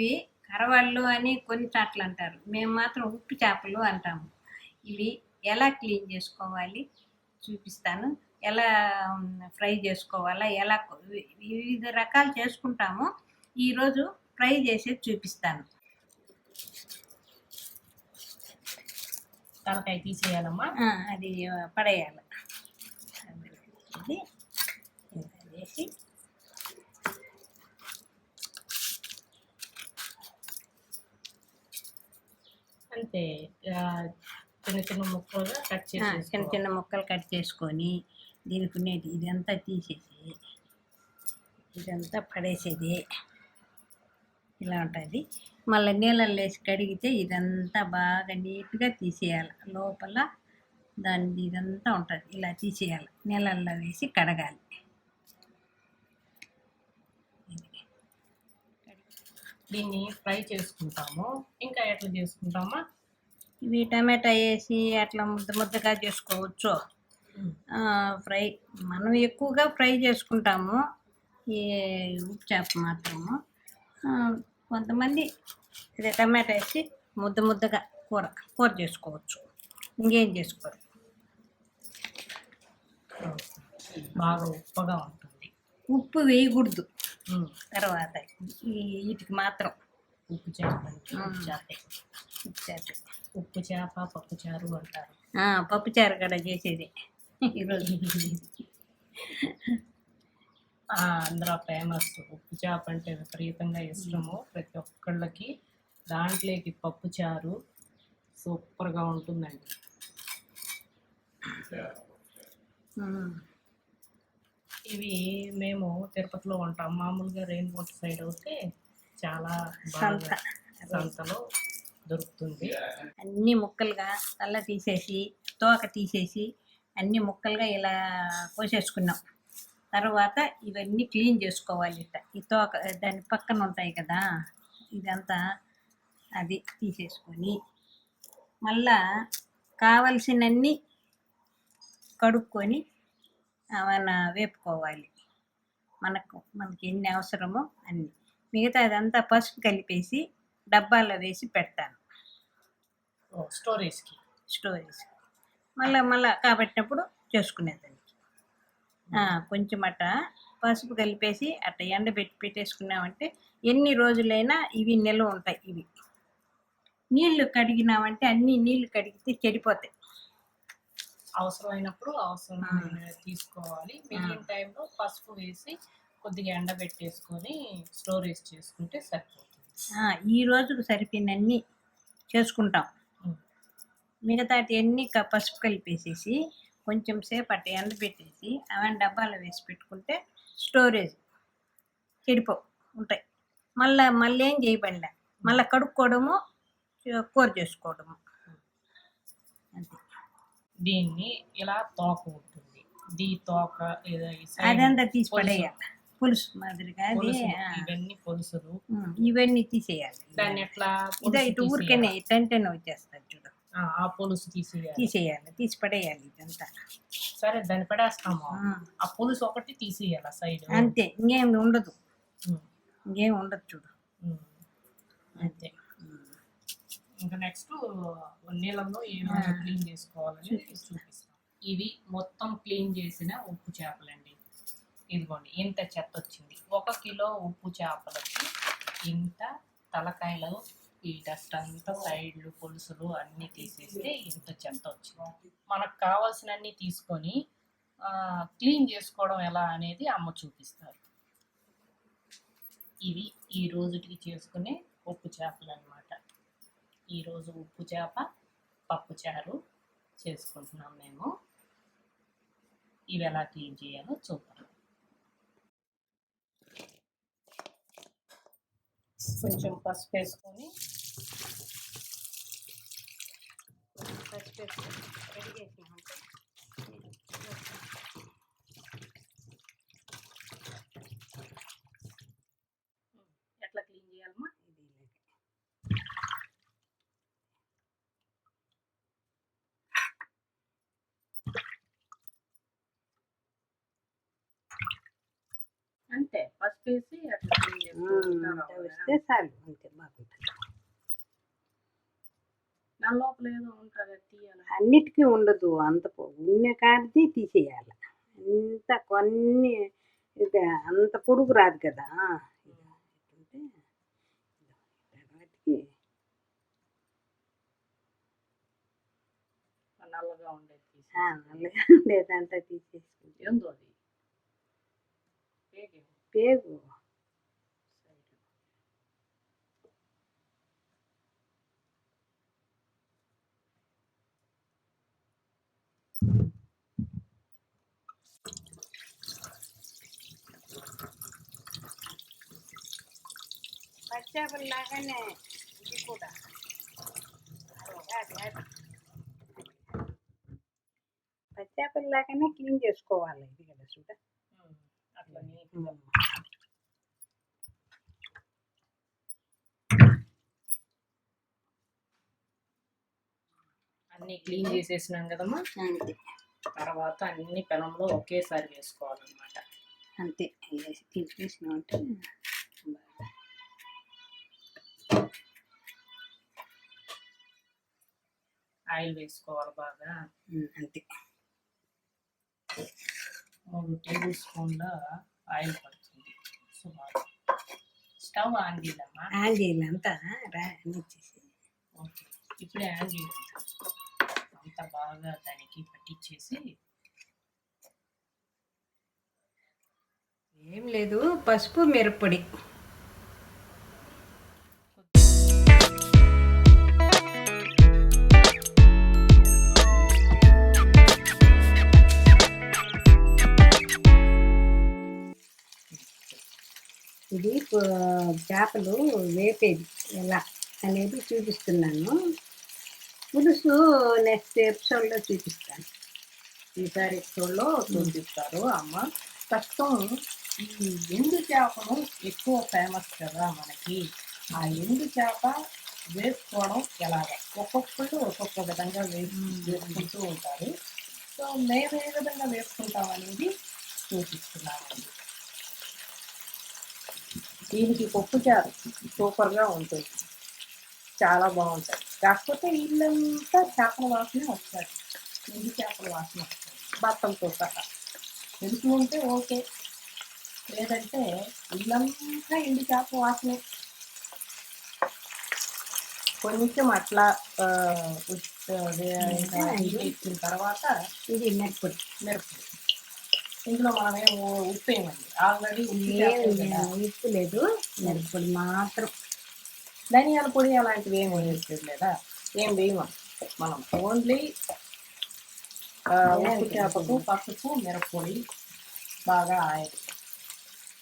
ఇవి కరవాళ్ళు అని కొన్ని చోట్ల అంటారు, మేము మాత్రం ఉప్పు చేపలు అంటాము. ఇవి ఎలా క్లీన్ చేసుకోవాలి చూపిస్తాను, ఎలా ఫ్రై చేసుకోవాలా, ఎలా వివిధ రకాలు చేసుకుంటాము. ఈరోజు ఫ్రై చేసేది చూపిస్తాను. తలకాయ తీసేయాలమ్మా, అది పడేయాలి. ఇది వేసి అంతే. చిన్న చిన్న ముక్కలుగా కట్ చేసి చిన్న చిన్న ముక్కలు కట్ చేసుకొని దీనికి ఉండేది ఇదంతా తీసేసి ఇదంతా పడేసేది ఇలా ఉంటుంది. మళ్ళీ నీళ్ళల్లో వేసి కడిగితే ఇదంతా బాగా నీట్గా తీసేయాలి. లోపల దాన్ని ఇదంతా ఉంటుంది, ఇలా తీసేయాలి. నీళ్ళల్లో వేసి కడగాలి. దీన్ని ఫ్రై చేసుకుంటాము. ఇంకా ఎట్లా చేసుకుంటామా? ఇవి టమాటా వేసి అట్లా ముద్దగా చేసుకోవచ్చు. ఫ్రై మనం ఎక్కువగా ఫ్రై చేసుకుంటాము ఈ ఉప్పు చేప మాత్రము. కొంతమంది అదే టమాటా వేసి ముద్దగా కూర చేసుకోవచ్చు, ఇంకేం చేసుకోరు. బాగా ఉప్పుగా ఉంటుంది. ఉప్పు వేయకూడదు తర్వాత వీటికి మాత్రం. ఉప్పు చేప పప్పుచారు అంటారు. పప్పుచారు కూడా చేసేది ఈరోజు. ఆంధ్ర ఫేమస్ ఉప్పు చేప అంటే విపరీతంగా ఇష్టము ప్రతి ఒక్కళ్ళకి. దాంట్లోకి పప్పుచారు సూపర్గా ఉంటుందండి. ఇవి మేము తిరుపతిలో ఉంటాం. మామూలుగా రెయిన్బో సైడ్ అయితే చాలా బాగా సంతలో దొరుకుతుంది. అన్ని ముక్కలుగా తల్ల తీసేసి తోక తీసేసి అన్ని ముక్కలుగా ఇలా కోసేసుకున్నాం. తర్వాత ఇవన్నీ క్లీన్ చేసుకోవాలి. ఈ తోక దాని పక్కన ఉంటాయి కదా, ఇదంతా అది తీసేసుకొని మళ్ళా కావలసినన్ని కడుక్కొని అవన్నీ వేపుకోవాలి. మనకి ఎన్ని అవసరమో అన్ని. మిగతా అదంతా పసుపు కలిపేసి డబ్బాలో వేసి పెడతాను స్టోరేజ్కి. మళ్ళా కాబట్టినప్పుడు చేసుకునేదానికి. కొంచెం అట్ట పసుపు కలిపేసి అట్ట పెట్టేసుకున్నామంటే ఎన్ని రోజులైనా ఇవి నిల్వ ఉంటాయి. ఇవి నీళ్లు కడిగినామంటే అన్ని నీళ్లు కడిగితే చెడిపోతాయి. అవసరమైనప్పుడు తీసుకోవాలి. మిగిలిన టైంలో పసుపు వేసి కొద్దిగా ఎండబెట్టేసుకొని స్టోరేజ్ చేసుకుంటే సరిపోతుంది. ఈ రోజుకు సరిపోయినన్ని చేసుకుంటాం. మిగతాటి అన్ని పసుపు కలిపేసేసి కొంచెం సేపు అట్ట ఎండబెట్టేసి అవన్నీ డబ్బాలో వేసి పెట్టుకుంటే స్టోరేజ్ చెడిపోవు ఉంటాయి. మళ్ళీ ఏం చేయబడిలే, మళ్ళీ కడుక్కోవడము కూర చేసుకోవడము అంతే. దీన్ని ఇలా తోక ఉంటుంది, తోక అదంతా తీసి పడేయాలి. పులుసు మాదిరిగా ఇవన్నీ పులుసులు ఇవన్నీ తీసేయాలి. దాన్ని ఎట్లా ఇటు ఊరికేనే టెంటెన్ వచ్చేస్తుంది చూడు. ఆ పులుసు తీసేయాలి, తీసి పడేయాలి ఇదంతా. సరే దాన్ని పడేస్తాము. ఆ పులుసు ఒకటి తీసేయాలి సైడ్, అంతే. ఇంకేం ఉండదు చూడు అంతే. ఇంకా నెక్స్ట్ నీళ్ళల్లో ఏ విధంగా క్లీన్ చేసుకోవాలని చూపిస్తాం. ఇవి మొత్తం క్లీన్ చేసిన ఉప్పు చేపలండి. ఇదిగోండి ఇంత చెత్త వచ్చింది. 1 కిలో ఉప్పు చేపలకి ఇంత తలకాయలు, ఈ డస్ట్ అంతా సైడ్లు పులుసులు అన్నీ తీసేస్తే ఇంత చెత్త వచ్చింది. మనకు కావాల్సినన్ని తీసుకొని క్లీన్ చేసుకోవడం ఎలా అనేది అమ్మ చూపిస్తారు. ఇవి ఈ రోజుకి చేసుకునే ఉప్పు చేపలు అన్నమాట. ఈరోజు ఉప్పు చేప పప్పుచారు చేసుకుంటున్నాం మేము. ఇవి ఎలా క్లీన్ చేయాలో చూద్దాం. కొంచెం పసుపు వేసుకొని రెడీ చేసినామంటే ఎట్లా క్లీన్ చేయాలమ్మా? అంతే, పసుపు వేసి అట్లా క్లీన్ చేయాలి. అంతా వస్తే చాలు అంతే బాగుంటుంది. దాని లోపల ఏదో ఉంటుంది తీయాలి. అన్నిటికీ ఉండదు, అంత ఉన్న కాడిది తీసేయాలి. అంత కొన్ని ఇది అంత పొడుగు రాదు కదా. తర్వాతకి నల్లగా ఉండేది తీసి నల్లగా ఉండేదంతా తీసేసుకుంటే ఏందో అది పేగు పచ్చేపలు లాగానే ఇది కూడా పచ్చేపలు లాగానే క్లీన్ చేసుకోవాలి. ఇది కదా చూడ అట్లా నీట్గా అన్నీ క్లీన్ చేసేసినాం కదమ్మా. అంతే, తర్వాత అన్ని పెనంలో ఒకేసారి వేసుకోవాలన్నమాట. అంతే తీసేసినాం అంటే ఆయిల్ వేసుకోవాలి బాగా. అంతే 3 టేబుల్ స్పూన్ల ఆయిల్ పడుతుంది. సో స్టవ్ ఆన్ చేద్దామా? ఆన్ చేయాలి అంతా ఇచ్చేసి. ఓకే, ఇప్పుడే ఆన్ చేయాలి. అంతా బాగా దానికి పట్టించేసి ఏం లేదు, పసుపు మిరప్పొడి ఇది చేపలు వేపేది ఎలా అనేది చూపిస్తున్నాను. పులుసు నెక్స్ట్ ఎపిసోడ్లో చూపిస్తాను. ఈసారి ఎపిసోడ్లో చూపిస్తారు అమ్మ. ప్రస్తుతం ఈ ఎండు చేపను ఎక్కువ ఫేమస్ కదా మనకి. ఆ ఎండు చేప వేసుకోవడం ఎలాగా, ఒక్కొక్కళ్ళు ఒక్కొక్క విధంగా వేసుకుంటూ ఉంటారు. సో మేము ఏ విధంగా వేసుకుంటాం అనేది చూపిస్తున్నామండి. దీనికి పప్పుచారు సూపర్గా ఉంటుంది, చాలా బాగుంటుంది. కాకపోతే ఇల్లంతా చేపల వాసన వస్తుంది, ఎండు చేపల వాసన వస్తుంది బట్టలతో సహా. తెలుసు ఉంటే ఓకే, లేదంటే ఇల్లంతా ఎండు చేపల వాసన. కొంచెం అట్లా ఇచ్చిన తర్వాత ఇది మిరప్పొడి ఇందులో మనమేం ఉప్పు వేయమండి, ఆల్రెడీ ఉప్పు లేదు, మిరప్పొడి మాత్రం. ధనియాల పొడి అలాంటివి ఏం వేసేది లేదా, ఏం వేయము మనం. ఓన్లీ ఉప్పు చేపకు పసుపు మిరప్పొడి బాగా ఆయిల్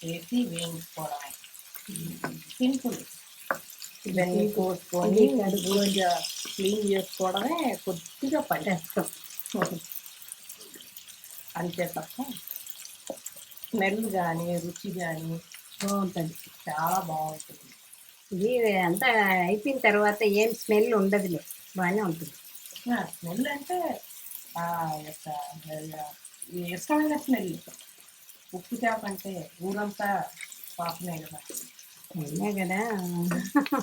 వేసి వేయించుకోవడమే. సింపుల్. ఇవన్నీ కోసుకొని క్లీన్ చేసుకోవడమే కొద్దిగా పట్టేస్తాం అంతే తప్ప స్మెల్ కానీ రుచి కానీ బాగుంటుంది, చాలా బాగుంటుంది. ఇది అంతా అయిపోయిన తర్వాత ఏం స్మెల్ ఉండదులే, బాగానే ఉంటుంది. స్మెల్ అంటే ఇష్టమైన స్మెల్. ఉప్పు చేప అంటే ఊరంతా పాపమే కదా, అయినా కదా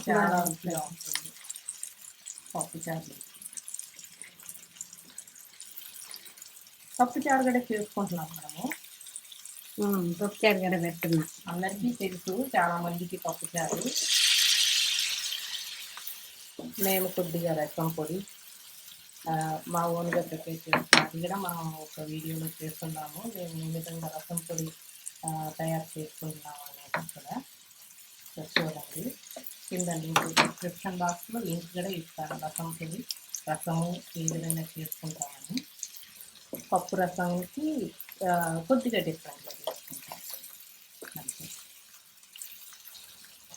చాలా రుచిగా ఉంటుంది పప్పు చారు. పప్పు చారు కూడా చేసుకుంటున్నాం మనము. పప్పు చారు కూడా పెడుతున్నాం. అందరికీ తెలుసు, చాలా మందికి పప్పు చారు. మేము కొద్దిగా రసం పొడి మా ఓన్గా ప్రిపేర్ చేస్తున్నాం. అది కూడా మనం ఒక వీడియోలో చేస్తున్నాము. మేము ఏ విధంగా రసం పొడి తయారు చేసుకుంటున్నాము అనేది కూడా చూడండి. కింద లింక్ డిస్క్రిప్షన్ బాక్స్లో లింక్ కూడా ఇస్తాను. రసం పొడి రసము ఏ విధంగా చేసుకుంటామని. పప్పు రసంకి కొద్దిగా డిఫరెంట్గా చేసుకుంటాం అంతే.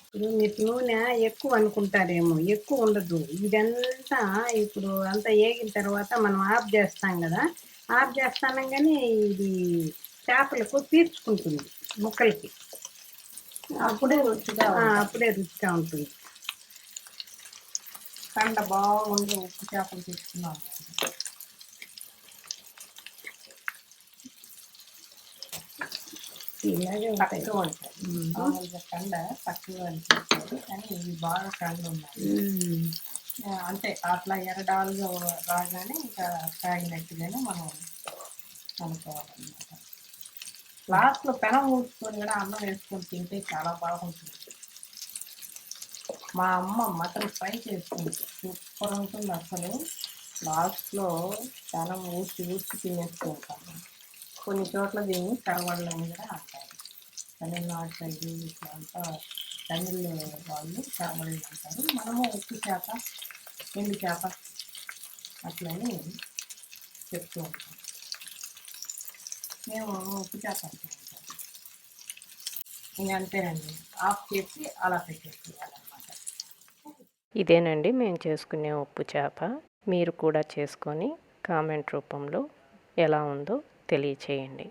ఇప్పుడు మీకు నూనె ఎక్కువ అనుకుంటారేమో, ఎక్కువ ఉండదు. ఇదంతా ఇప్పుడు అంతా వేగిన తర్వాత మనం ఆఫ్ చేస్తాం కదా, ఆఫ్ చేస్తాం కానీ ఇది చేపలకు పీల్చుకుంటుంది ముక్కలకి, అప్పుడే రుచిగా ఉంటుంది. కండ బాగుండి ఉప్పు చేపలు తీసుకున్నాము. ఇలాగే ఉంటాయి. తక్కువ ఉంటాయి. మామూలుగా కండ తక్కువ అనిపిస్తుంది, కానీ ఇవి బాగా కండ ఉన్నాయి. అంటే అట్లా ఎర్రడాలుగా రాగానే ఇంకా తాగినట్టుగానే మనం అనుకోవాలన్నమాట. లాస్ట్లో పెనం ఊడ్చుకొని కూడా అన్నం వేసుకొని తింటే చాలా బాగుంటుంది. మా అమ్మ మటన్ ఫ్రై చేసుకుంది, సూపర్ ఉంటుంది అసలు. లాస్ట్లో పెనం ఊడ్చి తినేస్తూ ఉంటాము. కొన్ని చోట్ల దీన్ని కరవడలని కూడా అంటారు. తమిళనాడు సైడ్ ఇట్లా అంతా తమిళ వాళ్ళు కరవడలు అంటారు. మనము ఉప్పు చేప, ఎండు చేప అట్లని చెప్తూ ఉంటాం. మేము ఉప్పు చేప అంటూ ఉంటాం. ఇంక అంతేనండి, ఆఫ్ చేసి అలా పెట్టేసేయాలన్నమాట. ఇదేనండి మేము చేసుకునే ఉప్పు చేప. మీరు కూడా చేసుకొని కామెంట్ రూపంలో ఎలా ఉందో తెలియచేయండి.